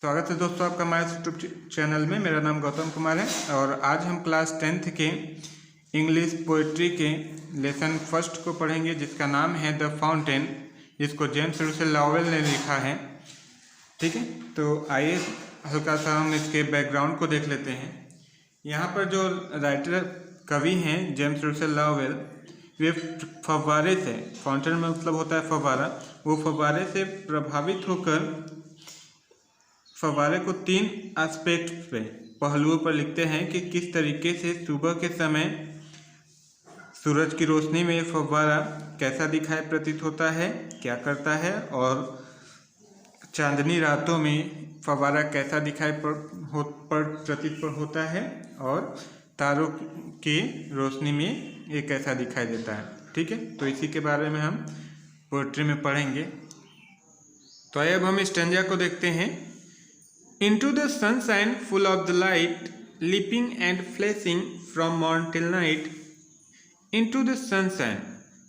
स्वागत है दोस्तों आपका हमारे यूट्यूब चैनल में। मेरा नाम गौतम कुमार है और आज हम क्लास 10th के इंग्लिश पोइट्री के लेसन फर्स्ट को पढ़ेंगे, जिसका नाम है द फाउंटेन, जिसको जेम्स रूसेल लॉवेल ने लिखा है। ठीक है, तो आइए हल्का सा हम इसके बैकग्राउंड को देख लेते हैं। यहाँ पर जो राइटर कवि हैं जेम्स रूसेल लॉवेल, वे फव्वारे से, फाउंटेन में मतलब होता है फव्वारा, वो फव्वारे से प्रभावित होकर फव्वारे को 3 एस्पेक्ट पे, पहलुओं पर लिखते हैं कि किस तरीके से सुबह के समय सूरज की रोशनी में फव्वारा कैसा दिखाई प्रतीत होता है, क्या करता है, और चांदनी रातों में फव्वारा कैसा दिखाई प्रतीत होता है, और तारों की रोशनी में ये कैसा दिखाई देता है। ठीक है, तो इसी के बारे में हम पोएट्री में पढ़ेंगे। तो आइए अब हम स्टैंजा को देखते हैं। Into the sunshine full of the light, leaping and flashing from morn till night. Into the sunshine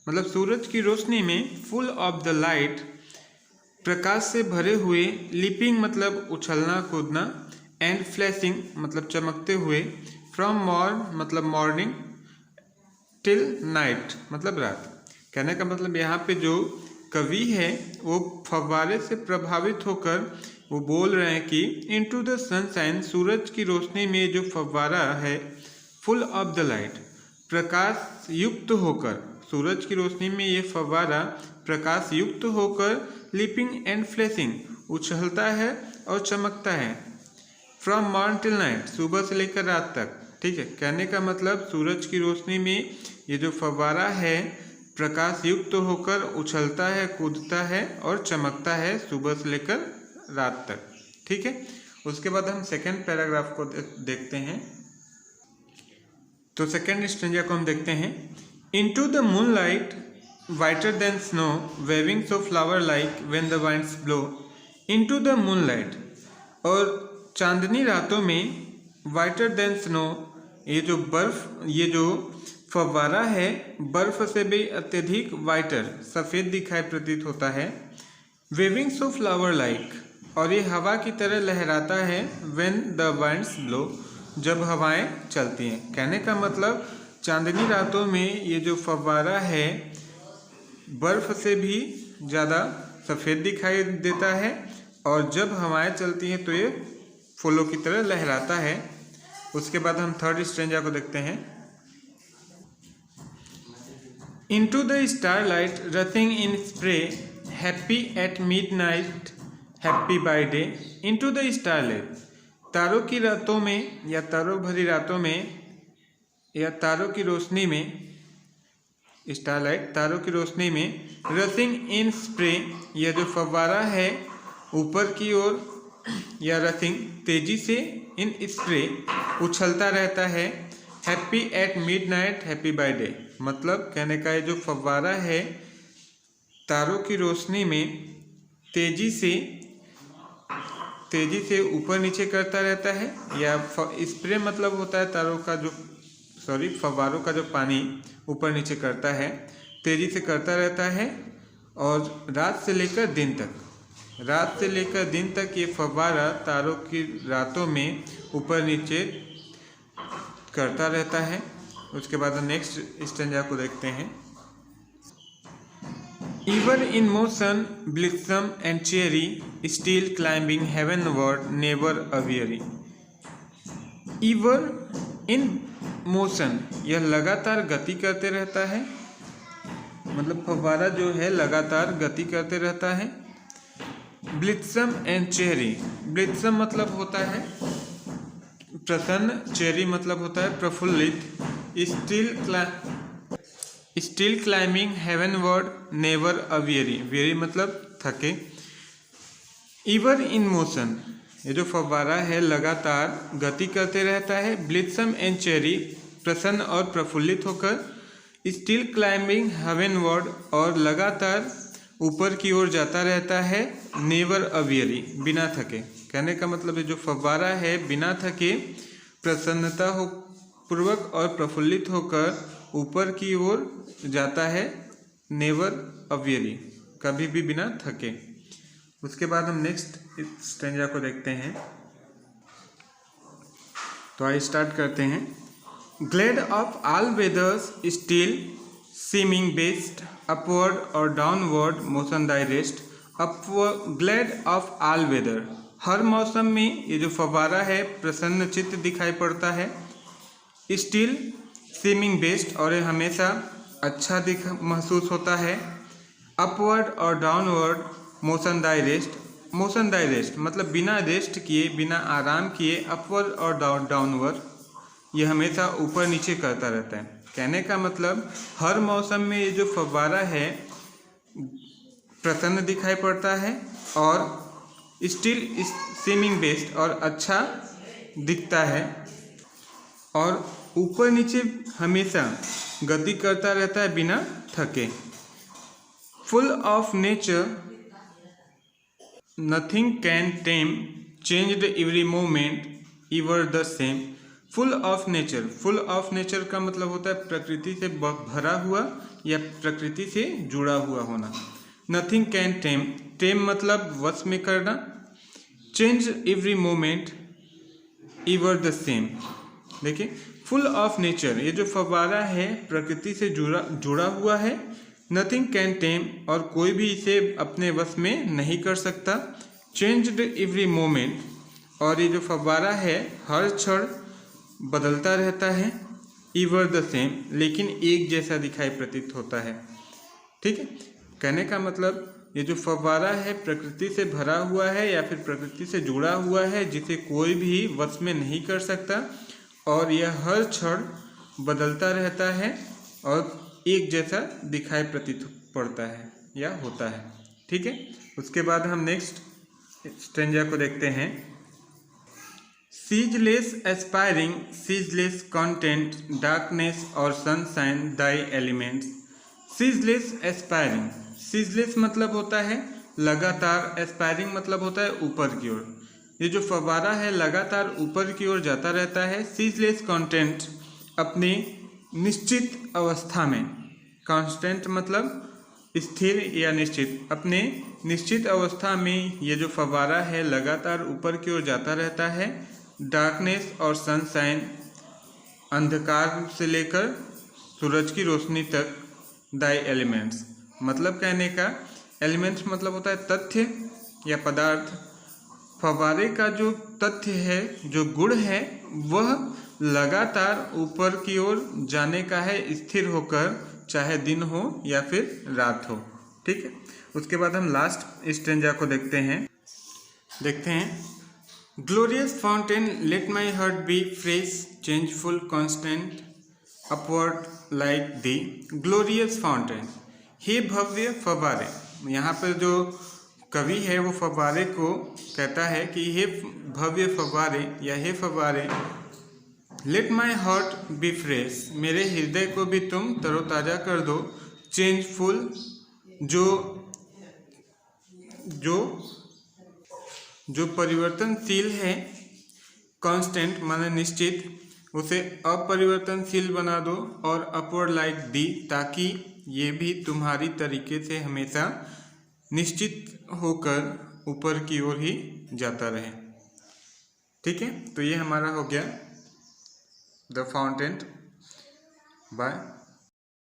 मतलब सूरज की रोशनी में, full of the light प्रकाश से भरे हुए, leaping मतलब उछलना कूदना, and flashing मतलब चमकते हुए, from morn मतलब मॉर्निंग, till night मतलब रात। कहने का मतलब यहाँ पे जो कवि है वो फव्वारे से प्रभावित होकर वो बोल रहे हैं कि इनटू द सनशाइन, सूरज की रोशनी में जो फव्वारा है, फुल ऑफ द लाइट प्रकाश युक्त होकर, सूरज की रोशनी में ये फव्वारा प्रकाश युक्त होकर, लीपिंग एंड फ्लैशिंग उछलता है और चमकता है, फ्रॉम मॉर्न टिल नाइट सुबह से लेकर रात तक। ठीक है, कहने का मतलब सूरज की रोशनी में ये जो फव्वारा है प्रकाश युक्त होकर उछलता है, कूदता है और चमकता है सुबह से लेकर रात तक। ठीक है, उसके बाद हम सेकेंड पैराग्राफ को देखते हैं। तो सेकेंड स्ट्रेंजा को हम देखते हैं। Into the moonlight whiter than snow, waving so flower like when the winds blow. Into the moonlight, और चांदनी रातों में, वाइटर देन स्नो ये जो बर्फ, ये जो फव्वारा है बर्फ से भी अत्यधिक वाइटर सफ़ेद दिखाई प्रतीत होता है। वेविंग सो फ्लावर लाइक, और ये हवा की तरह लहराता है, व्हेन द वाइंड्स ब्लो जब हवाएं चलती हैं। कहने का मतलब चांदनी रातों में ये जो फव्वारा है बर्फ से भी ज़्यादा सफ़ेद दिखाई देता है, और जब हवाएं चलती हैं तो ये फूलों की तरह लहराता है। उसके बाद हम थर्ड स्ट्रेंजा को देखते हैं। Into the starlight रसिंग in spray, happy at midnight happy by day. Into the starlight, तारों की रातों में या तारों भरी रातों में या तारों की रोशनी में, स्टारलाइट तारों की रोशनी में, रसिंग इन स्प्रे यह जो फव्वारा है ऊपर की ओर, या रसिंग तेजी से, इन स्प्रे उछलता रहता है, happy at midnight happy by day मतलब कहने का है जो फव्वारा है तारों की रोशनी में तेजी से ऊपर नीचे करता रहता है, या स्प्रे मतलब होता है तारों का जो, फव्वारों का जो पानी ऊपर नीचे करता है, तेजी से करता रहता है, और रात से लेकर दिन तक ये फव्वारा तारों की रातों में ऊपर नीचे करता रहता है। उसके बाद नेक्स्ट स्टैंजा को देखते हैं। Ever in motion, blithesome and cheery, still climbing heavenward, never a weary. Ever in motion, यह लगातार गति करते रहता है, मतलब फव्वारा जो है लगातार गति करते रहता है। Blithesome and cheery, blithesome मतलब होता है प्रसन्न, चेरी मतलब होता है प्रफुल्लित। Still climbing heavenward, never aweary, weary मतलब थके। इवर इन मोशन, ये जो फव्वारा है लगातार गति करते रहता है। ब्लिथसम एंड चेरी प्रसन्न और प्रफुल्लित होकर। स्टिल क्लाइंबिंग हेवनवर्ड, और लगातार ऊपर की ओर जाता रहता है। नेवर अ वेरी बिना थके, कहने का मतलब है जो फव्वारा है बिना थके प्रसन्नता हो पूर्वक और प्रफुल्लित होकर ऊपर की ओर जाता है। नेवर अ वेरी कभी भी बिना थके। उसके बाद हम नेक्स्ट स्टेंजा को देखते हैं। तो आइए स्टार्ट करते हैं। Glad of all weathers still seeming best upward और downward motion thy rest. Upward glad of all weather, हर मौसम में ये जो फव्वारा है प्रसन्न चित्त दिखाई पड़ता है। स्टिल सीमिंग बेस्ट, और ये हमेशा अच्छा महसूस होता है। अपवर्ड और downward motion thy rest. Motion thy rest मतलब बिना रेस्ट किए, बिना आराम किए अपवर्ड और डाउनवर्ड ये हमेशा ऊपर नीचे करता रहता है। कहने का मतलब हर मौसम में ये जो फव्वारा है प्रसन्न दिखाई पड़ता है और स्टिल सीमिंग बेस्ट और अच्छा दिखता है, और ऊपर नीचे हमेशा गति करता रहता है बिना थके। Full of nature nothing can time changed every moment ever the same. Full of nature, full of nature का मतलब होता है प्रकृति से भरा हुआ या प्रकृति से जुड़ा हुआ होना। नथिंग कैन टेम, टेम मतलब वश में करना। Change every moment ever the same. देखिए फुल ऑफ नेचर, ये जो फव्वारा है प्रकृति से जुड़ा हुआ है। नथिंग कैन टेम, और कोई भी इसे अपने वश में नहीं कर सकता। चेंज्ड एवरी मोमेंट, और ये जो फव्वारा है हर क्षण बदलता रहता है। एवर द सेम, लेकिन एक जैसा दिखाई प्रतीत होता है। ठीक है, कहने का मतलब ये जो फव्वारा है प्रकृति से भरा हुआ है या फिर प्रकृति से जुड़ा हुआ है, जिसे कोई भी वश में नहीं कर सकता, और यह हर क्षण बदलता रहता है और एक जैसा दिखाई प्रतीत पड़ता है या होता है। ठीक है, उसके बाद हम नेक्स्ट स्टेंजा को देखते हैं। Ceaseless aspiring ceaseless content darkness और सनशाइन दाई एलिमेंट्स। सीजलेस एस्पायरिंग, सीजलेस मतलब होता है लगातार, एस्पायरिंग मतलब होता है ऊपर की ओर। ये जो फव्वारा है लगातार ऊपर की ओर जाता रहता है। सीजलेस कंटेंट, अपनी निश्चित अवस्था में, कांस्टेंट मतलब स्थिर या निश्चित, अपने निश्चित अवस्था में ये जो फव्वारा है लगातार ऊपर की ओर जाता रहता है। डार्कनेस और सनशाइन, अंधकार से लेकर सूरज की रोशनी तक। दाई एलिमेंट्स मतलब कहने का, एलिमेंट्स मतलब होता है तथ्य या पदार्थ। फव्वारे का जो तथ्य है, जो गुण है, वह लगातार ऊपर की ओर जाने का है, स्थिर होकर, चाहे दिन हो या फिर रात हो। ठीक है, उसके बाद हम लास्ट स्टेंजा को देखते हैं। Glorious fountain let my heart be fresh changeful constant upward like thee. Glorious fountain, हे भव्य फव्वारे। यहाँ पर जो कवि है वो फव्वारे को कहता है कि हे भव्य फव्वारे या हे फव्वारे, let my heart be fresh, मेरे हृदय को भी तुम तरोताज़ा कर दो। चेंजफुल, जो परिवर्तनशील है। कांस्टेंट माने निश्चित, उसे अपरिवर्तनशील बना दो। और अपवर्ड लाइक दी, ताकि ये भी तुम्हारी तरीके से हमेशा निश्चित होकर ऊपर की ओर ही जाता रहे। ठीक है, तो ये हमारा हो गया द फाउंटेन बाय